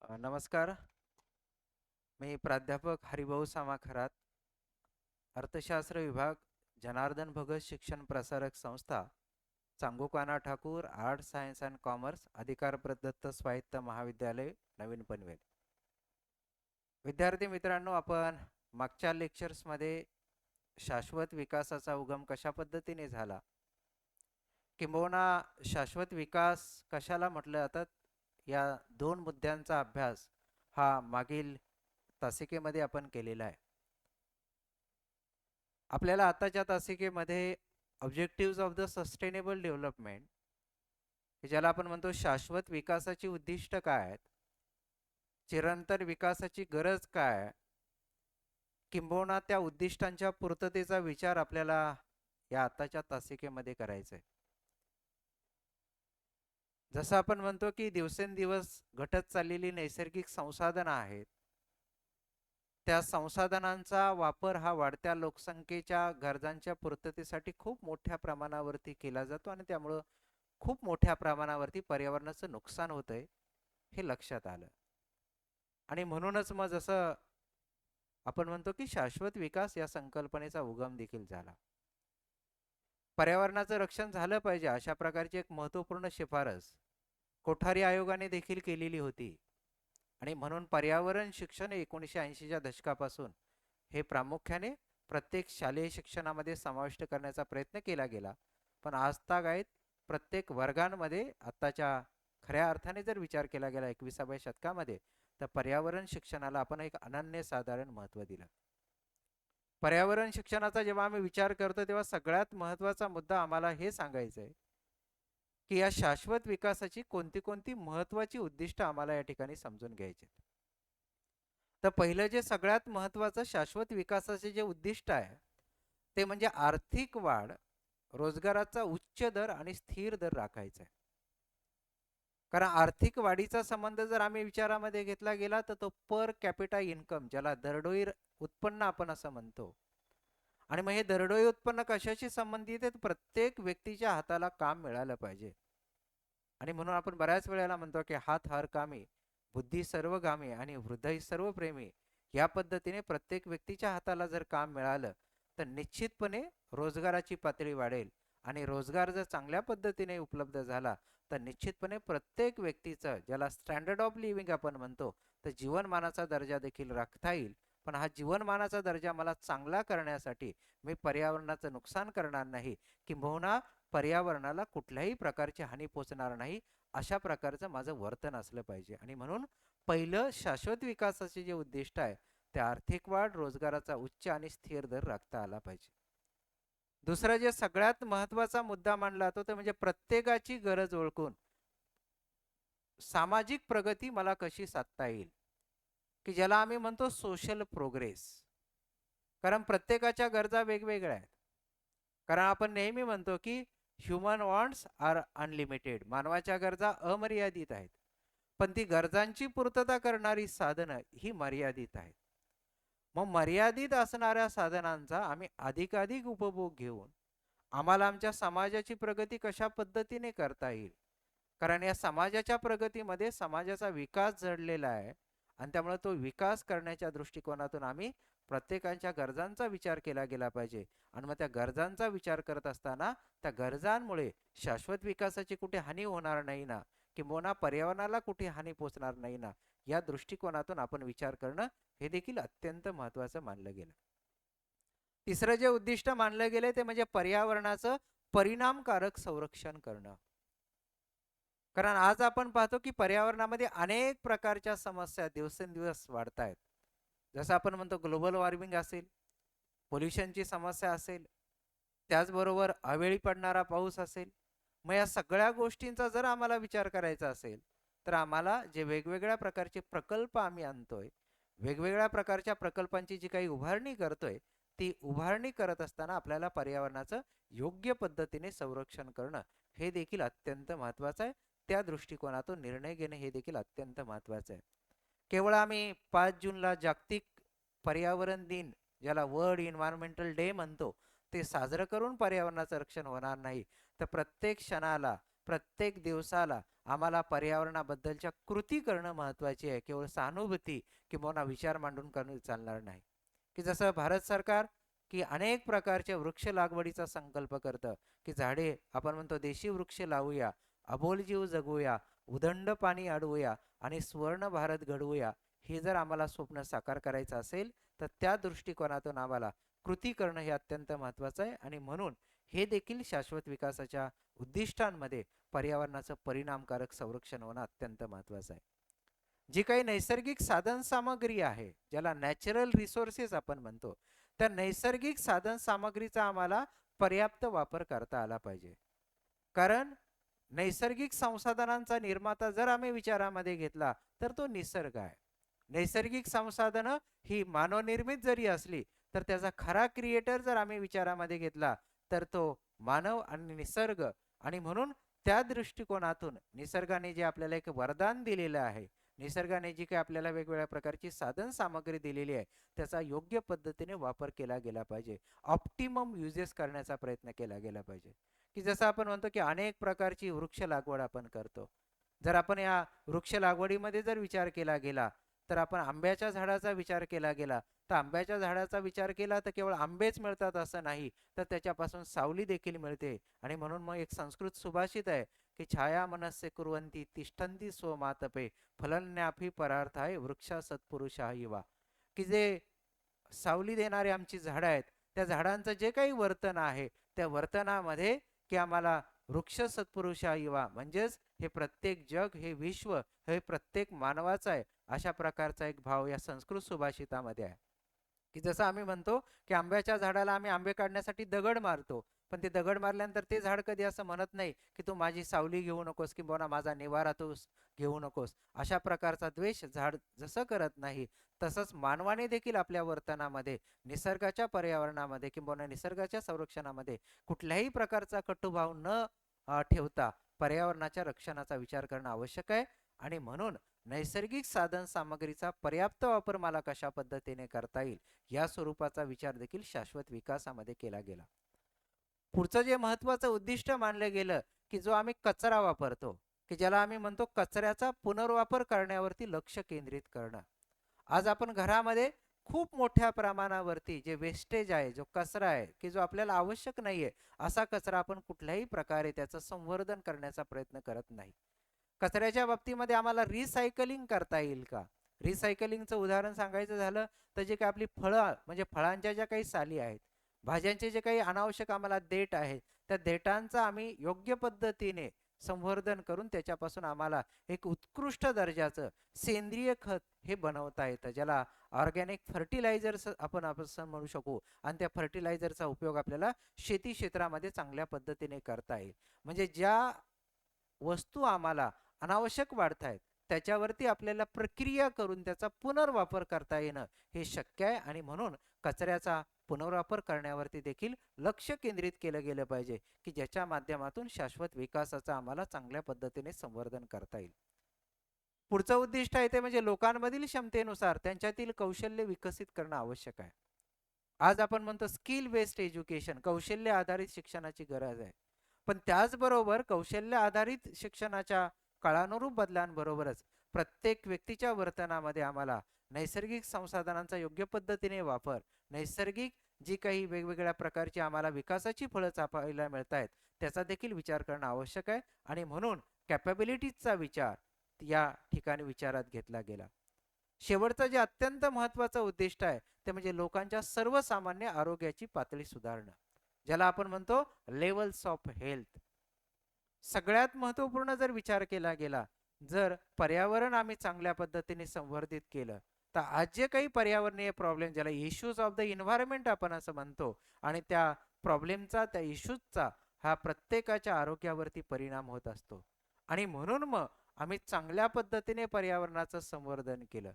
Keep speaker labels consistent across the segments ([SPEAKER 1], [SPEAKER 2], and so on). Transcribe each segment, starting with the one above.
[SPEAKER 1] नमस्कार. मी प्राध्यापक हरिभाऊ सामाखरात, अर्थशास्त्र विभाग, जनार्दन भगत शिक्षण प्रसारक संस्था, Changukana Thakur, art science and commerce, अधिकार प्रदत्त स्वायत्त महाविद्यालय, नवीन पनवेल. विद्यार्थी मित्रांनो, आपण मागच्या लेक्चर्समध्ये शाश्वत विकासाचा उगम कशा पद्धतीने झाला, किंबहुना शाश्वत विकास कशाला म्हटलं जातात, या दोन मुद्द्यांचा अभ्यास हा मागील तासिकेमध्ये आपण केलेला आहे. आपल्याला आताच्या तासिकेमध्ये objective of the sustainable development, ज्याला आपण म्हणतो शाश्वत विकासाची उद्दिष्ट काय आहेत, चिरंतन विकासाची गरज काय, किंबहुना त्या उद्दिष्टांच्या पूर्ततेचा विचार आपल्याला या आताच्या तासिकेमध्ये करायचा आहे. जसं आपण म्हणतो की दिवसेंदिवस घटत चाललेली नैसर्गिक संसाधनं आहेत, त्या संसाधनांचा वापर हा वाढत्या लोकसंख्येच्या गरजांच्या पूर्ततेसाठी खूप मोठ्या प्रमाणावरती केला जातो आणि त्यामुळं खूप मोठ्या प्रमाणावरती पर्यावरणाचं नुकसान होतंय हे लक्षात आलं. आणि म्हणूनच मग जसं आपण म्हणतो की शाश्वत विकास या संकल्पनेचा उगम देखील झाला. पर्यावरणाचं रक्षण झालं पाहिजे अशा प्रकारची एक महत्त्वपूर्ण शिफारस कोठारी आयोगाने देखील केलेली होती. आणि म्हणून पर्यावरण शिक्षण 1980च्या दशकापासून हे प्रामुख्याने प्रत्येक शालेय शिक्षणामध्ये समाविष्ट करण्याचा प्रयत्न केला गेला. पण आजतागायत प्रत्येक वर्गांमध्ये आत्ताच्या खऱ्या अर्थाने जर विचार केला गेला 21व्या शतकामध्ये, तर पर्यावरण शिक्षणाला आपण एक अनन्यसाधारण महत्त्व दिलं. पर्यावरण शिक्षणाचा जेव्हा आम्ही विचार करतो तेव्हा सगळ्यात महत्त्वाचा मुद्दा आम्हाला हे सांगायचं आहे की या शाश्वत विकासाची कोणती कोणती महत्त्वाची उद्दिष्ट आम्हाला या ठिकाणी समजून घ्यायची. तर पहिलं जे सगळ्यात महत्त्वाचं शाश्वत विकासाचे जे उद्दिष्ट आहे ते म्हणजे आर्थिक वाढ, रोजगाराचा उच्च दर आणि स्थिर दर राखायचा आहे. कारण आर्थिक वाढीचा संबंध जर आम्ही विचारामध्ये घेतला गेला तर तो पर कॅपिटा इन्कम, ज्याला दरडोई उत्पन्न आपण असं म्हणतो. आणि मग हे दरडोई उत्पन्न कशाशी संबंधित आहे? प्रत्येक व्यक्तीच्या हाताला काम मिळालं पाहिजे. आणि म्हणून आपण बऱ्याच वेळेला म्हणतो की हात हर कामी, बुद्धी सर्वगामी आणि हृदय सर्व प्रेमी. या पद्धतीने प्रत्येक व्यक्तीच्या हाताला जर काम मिळालं तर निश्चितपणे रोजगाराची पातळी वाढेल. आणि रोजगार जर चांगल्या पद्धतीने उपलब्ध झाला तर निश्चितपणे प्रत्येक व्यक्तीचं, ज्याला स्टँडर्ड ऑफ लिव्हिंग आपण म्हणतो, तर जीवनमानाचा दर्जा देखील राखता येईल. पण हा जीवनमानाचा दर्जा मला चांगला करण्यासाठी मी पर्यावरणाचं नुकसान करणार नाही, किंबहुना पर्यावरणाला कुठल्याही प्रकारची हानी पोचणार नाही, अशा प्रकारचं माझं वर्तन असलं पाहिजे. आणि म्हणून पहिलं शाश्वत विकासाचे जे उद्दिष्ट आहे ते आर्थिक वाढ, रोजगाराचा उच्च आणि स्थिर दर राखता आला पाहिजे. दुसरा जे सगळ्यात महत्त्वाचा मुद्दा मानला जातो ते म्हणजे प्रत्येकाची गरज ओळखून सामाजिक प्रगती मला कशी साधता येईल, की ज्याला आम्ही म्हणतो सोशल प्रोग्रेस. कारण प्रत्येकाच्या गरजा वेगवेगळ्या आहेत. कारण आपण नेहमी म्हणतो की ह्युमन वॉन्ट्स आर अनलिमिटेड, मानवाच्या गरजा अमर्यादित आहेत. पण ती गरजांची पूर्तता करणारी साधनं ही मर्यादित आहेत. मग मर्यादित असणाऱ्या साधनांचा आम्ही अधिकाधिक उपभोग घेऊन आम्हाला आमच्या समाजाची प्रगती कशा पद्धतीने करता येईल, कारण या समाजाच्या प्रगतीमध्ये समाजाचा विकास जडलेला आहे. आणि त्यामुळे तो विकास करण्याच्या दृष्टिकोनातून आम्ही प्रत्येकाच्या गरजांचा विचार केला गेला पाहिजे. आणि मग त्या गरजांचा विचार करत असताना त्या गरजांमुळे शाश्वत विकासाची कुठे हानी होणार नाही ना, किंबहुना पर्यावरणाला कुठे हानी पोचणार नाही ना, या दृष्टिकोनातून आपण विचार करणं हे देखील अत्यंत महत्त्वाचं मानलं गेलं. तिसरं जे उद्दिष्ट मानलं गेले ते म्हणजे पर्यावरणाचं परिणामकारक संरक्षण करणं. कारण आज आपण पाहतो की पर्यावरणामध्ये अनेक प्रकारच्या समस्या दिवसेंदिवस वाढत आहेत. जसं आपण म्हणतो ग्लोबल वॉर्मिंग असेल, पोल्युशनची समस्या असेल, त्याचबरोबर अवेळी पडणारा पाऊस असेल. मग या सगळ्या गोष्टींचा जर आम्हाला विचार करायचा असेल तर आम्हाला जे वेगवेगळ्या प्रकारचे प्रकल्प आम्ही आणतोय, वेगवेगळ्या प्रकारच्या प्रकल्पांची जी काही उभारणी करतोय, ती उभारणी करत असताना आपल्याला पर्यावरणाचं योग्य पद्धतीने संरक्षण करणं हे देखील अत्यंत महत्त्वाचं आहे. त्या दृष्टिकोनातून निर्णय घेणे हे देखील अत्यंत महत्त्वाचं आहे. केवळ आम्ही 5 जूनला जागतिक पर्यावरण दिन, ज्याला वर्ल्ड एन्व्हायरमेंटल डे म्हणतो, ते साजरं करून पर्यावरणाचं रक्षण होणार नाही. तर प्रत्येक क्षणाला, प्रत्येक दिवसाला आम्हाला पर्यावरणाबद्दलच्या कृती करणं महत्त्वाची आहे. केवळ सहानुभूती किंवा विचार मांडून करणं चालणार नाही. की जसं भारत सरकार की अनेक प्रकारच्या वृक्ष लागवडीचा संकल्प करतं, की झाडे आपण म्हणतो देशी वृक्ष लावूया, अबोल जीव जगवूया, उदंड पाणी अडवूया आणि सुवर्ण भारत घडवूया. हे जर आम्हाला स्वप्न साकार करायचं असेल तर त्या दृष्टिकोनातून आम्हाला कृती करणं हे अत्यंत महत्त्वाचं आहे. आणि म्हणून हे देखील शाश्वत विकासाच्या उद्दिष्टांमध्ये पर्यावरणाचं परिणामकारक संरक्षण होणं अत्यंत महत्त्वाचं आहे. जी काही नैसर्गिक साधन सामग्री आहे, ज्याला नॅचरल रिसोर्सेस आपण म्हणतो, त्या नैसर्गिक साधन सामग्रीचा आम्हाला पर्याप्त वापर करता आला पाहिजे. कारण नैसर्गिक संसाधनांचा निर्माता जर आम्ही विचारामध्ये घेतला तर तो निसर्ग आहे. नैसर्गिक संसाधनं ही मानवनिर्मित जरी असली तर त्याचा खरा क्रिएटर जर आम्ही विचारामध्ये घेतला तर तो मानव आणि निसर्ग. आणि म्हणून त्या दृष्टिकोनातून निसर्गाने जे आपल्याला एक वरदान दिलेलं आहे, निसर्गाने जी काही आपल्याला वेगवेगळ्या प्रकारची साधन सामग्री दिलेली आहे, त्याचा योग्य पद्धतीने वापर केला गेला पाहिजे. ऑप्टिमम युजेस करण्याचा प्रयत्न केला गेला पाहिजे. की जसं आपण म्हणतो की अनेक प्रकारची वृक्ष लागवड आपण करतो. जर आपण या वृक्ष लागवडीमध्ये जर विचार केला गेला तर आपण आंब्याच्या झाडाचा विचार केला गेला तर आंब्याच्या झाडाचा विचार केला तर केवळ आंबेच मिळतात असं नाही, तर त्याच्यापासून सावली देखील मिळते. आणि म्हणून मग एक संस्कृत सुभाषित आहे की छाया मनस्य कुर्वंती तिष्ठन्ति स्वमातपे फलन्याफी परार्थाय वृक्षा सत्पुरुषा युवा. की जे सावली देणारे आमची झाडं आहेत, त्या झाडांचं जे काही वर्तन आहे त्या वर्तनामध्ये की आम्हाला वृक्ष सत्पुरुषा युवा म्हणजेच हे प्रत्येक जग, हे विश्व, हे प्रत्येक मानवाचं आहे, अशा प्रकारचा एक भाव या संस्कृत सुभाषितामध्ये आहे. की जसं आम्ही म्हणतो की आंब्याच्या झाडाला आम्ही आंबे काढण्यासाठी दगड मारतो, पण ते दगड मारल्यानंतर ते झाड कधी असं म्हणत नाही की तू माझी सावली घेऊ नकोस किंवा माझा निवारा तू घेऊ नकोस. अशा प्रकारचा द्वेष झाड जसं करत नाही, तसंच मानवाने देखील आपल्या वर्तनामध्ये निसर्गाच्या पर्यावरणामध्ये किंवा निसर्गाच्या संरक्षणामध्ये कुठल्याही प्रकारचा कटुभाव न ठेवता पर्यावरणाच्या रक्षणाचा विचार करणं आवश्यक आहे. आणि म्हणून नैसर्गिक साधन सामग्रीचा पर्याप्त वापर मला कशा पद्धतीने करता येईल या स्वरूपाचा विचार देखील शाश्वत विकासामध्ये केला गेला. पुढचं जे महत्त्वाचं उद्दिष्ट मानलं गेलं की जो आम्ही कचरा वापरतो, की ज्याला आम्ही म्हणतो कचऱ्याचा पुनर्वापर करण्यावरती लक्ष केंद्रित करणं. आज आपण घरामध्ये खूप मोठ्या प्रमाणावरती जे वेस्टेज आहे, जो कचरा आहे की जो आपल्याला आवश्यक नाहीये, असा कचरा आपण कुठल्याही प्रकारे त्याचं संवर्धन करण्याचा प्रयत्न करत नाही. कचऱ्याच्या बाबतीमध्ये आम्हाला रिसायकलिंग करता येईल का? रिसायकलिंगचं उदाहरण सांगायचं झालं तर जे काही आपली फळं म्हणजे फळांच्या ज्या काही साली आहेत, भाज्यांचे जे काही अनावश्यक आम्हाला देठ आहेत, त्या देठांचा आम्ही योग्य पद्धतीने संवर्धन करून त्याच्यापासून आम्हाला एक उत्कृष्ट दर्जाचं सेंद्रिय खत हे बनवता येतं, ज्याला ऑर्गॅनिक फर्टिलायझर्स आपण म्हणू शकू. आणि त्या फर्टिलायझरचा उपयोग आपल्याला शेती क्षेत्रामध्ये चांगल्या पद्धतीने करता येईल. म्हणजे ज्या वस्तू आम्हाला अनावश्यक वाढत आहेत त्याच्यावरती आपल्याला प्रक्रिया करून त्याचा पुनर्वापर करता येणं हे शक्य आहे. आणि म्हणून कचऱ्याचा पुनर्वापर करण्यावरती देखील लक्ष केंद्रित केलं गेलं पाहिजे की ज्याच्या माध्यमातून शाश्वत विकासाचं आम्हाला चांगल्या पद्धतीने संवर्धन करता येईल. पुढचं उद्दिष्ट आहे ते म्हणजे लोकांमधील क्षमतेनुसार त्यांच्यातील कौशल्य विकसित करणं आवश्यक आहे. आज आपण म्हणतो स्किल बेस्ड एज्युकेशन, कौशल्य आधारित शिक्षणाची गरज आहे. पण त्याचबरोबर कौशल्य आधारित शिक्षणाच्या काळानुरूप बदलांबरोबरच प्रत्येक व्यक्तीच्या वर्तनामध्ये आम्हाला नैसर्गिक संसाधनांचा योग्य पद्धतीने वापर, नैसर्गिक जी काही वेगवेगळ्या प्रकारची आम्हाला विकासाची फळं चापायला मिळत आहेत त्याचा देखील विचार करणं आवश्यक आहे. आणि म्हणून कॅपॅबिलिटीजचा विचार या ठिकाणी विचारात घेतला गेला. शेवटचं जे अत्यंत महत्त्वाचं उद्दिष्ट आहे ते म्हणजे लोकांच्या सर्वसामान्य आरोग्याची पातळी सुधारणं, ज्याला आपण म्हणतो लेवल्स ऑफ हेल्थ. सगळ्यात महत्त्वपूर्ण जर विचार केला गेला, जर पर्यावरण आम्ही चांगल्या पद्धतीने संवर्धित केलं तर आज जे काही पर्यावरणीय प्रॉब्लेम, ज्याला इश्यूज ऑफ द इन्व्हायरमेंट आपण असं म्हणतो, आणि त्या प्रॉब्लेमचा, त्या इश्यूजचा हा प्रत्येकाच्या आरोग्यावरती परिणाम होत असतो. आणि म्हणून मग आम्ही चांगल्या पद्धतीने पर्यावरणाचं संवर्धन केलं,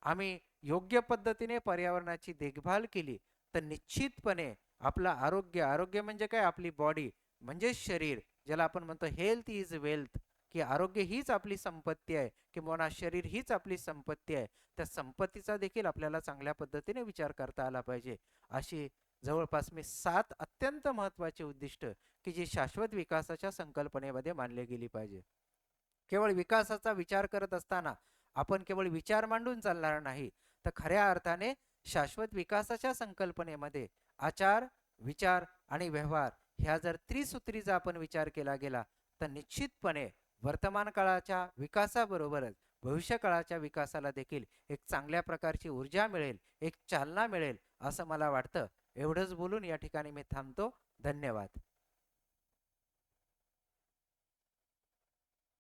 [SPEAKER 1] आम्ही योग्य पद्धतीने पर्यावरणाची देखभाल केली, तर निश्चितपणे आपलं आरोग्य, आरोग्य म्हणजे काय, आपली बॉडी म्हणजे शरीर, ज्याला आपण म्हणतो हेल्थ इज वेल्थ, की आरोग्य हीच आपली संपत्ती आहे किंवा शरीर हीच आपली संपत्ती आहे. त्या संपत्तीचा देखील आपल्याला चांगल्या पद्धतीने विचार करता आला पाहिजे. अशी जवळपास मी 7 अत्यंत महत्त्वाची उद्दिष्ट की जी शाश्वत विकासाच्या संकल्पनेमध्ये मानली गेली पाहिजे. केवळ विकासाचा विचार करत असताना आपण केवळ विचार मांडून चालणार नाही, तर खऱ्या अर्थाने शाश्वत विकासाच्या संकल्पनेमध्ये आचार, विचार आणि व्यवहार ह्या जर त्रिसूत्रीचा आपण विचार केला गेला, तर निश्चितपणे वर्तमान काळाच्या विकासाबरोबरच भविष्य काळाच्या विकासाला देखील एक चांगल्या प्रकारची ऊर्जा मिळेल, एक चालना मिळेल असं मला वाटतं. एवढंच बोलून या ठिकाणी मी थांबतो. धन्यवाद.